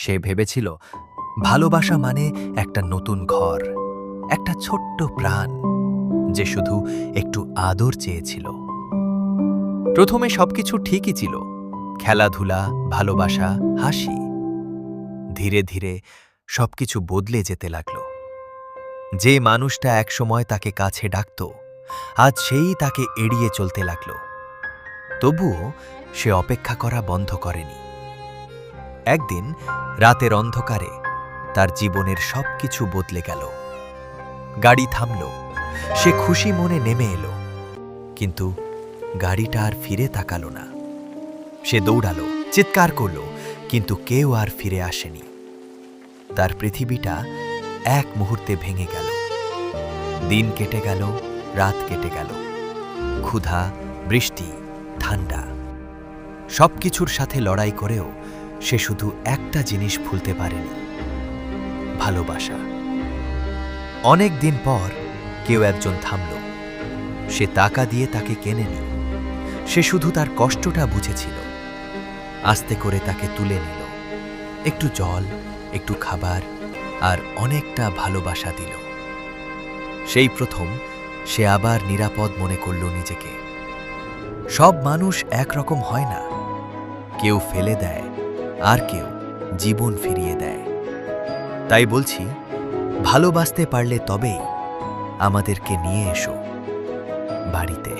সে ভেবেছিল ভালোবাসা মানে একটা নতুন ঘর, একটা ছোট্ট প্রাণ যে শুধু একটু আদর চেয়েছিল। প্রথমে সবকিছু ঠিকই ছিল, খেলাধুলা, ভালোবাসা, হাসি। ধীরে ধীরে সবকিছু বদলে যেতে লাগল। যে মানুষটা একসময় তাকে কাছে ডাকত, আজ সেই তাকে এড়িয়ে চলতে লাগল। তবুও সে অপেক্ষা করা বন্ধ করেনি। একদিন রাতের অন্ধকারে তার জীবনের সবকিছু বদলে গেল। গাড়ি থামল, সে খুশি মনে নেমে এলো, কিন্তু গাড়িটা আর ফিরে তাকালো না। সে দৌড়ালো, চিৎকার করল, কিন্তু কেউ আর ফিরে আসেনি। তার পৃথিবীটা এক মুহূর্তে ভেঙে গেল। দিন কেটে গেল, রাত কেটে গেল, ক্ষুধা, বৃষ্টি, ঠান্ডা, সবকিছুর সাথে লড়াই করেও সে শুধু একটা জিনিস ভুলতে পারেনি, ভালোবাসা। অনেক দিন পর কেউ একজন থামল। সে টাকা দিয়ে তাকে কেনেনি, সে শুধু তার কষ্টটা বুঝেছিল। আস্তে করে তাকে তুলে নিল, একটু জল, একটু খাবার আর অনেকটা ভালোবাসা দিল। সেই প্রথম সে আবার নিরাপদ মনে করল নিজেকে। সব মানুষ একরকম হয় না, কেউ ফেলে দেয় আর কেউ জীবন ফিরিয়ে দেয়। তাই বলছি, ভালোবাসতে পারলে তবেই আমাদেরকে নিয়ে এসো বাড়িতে।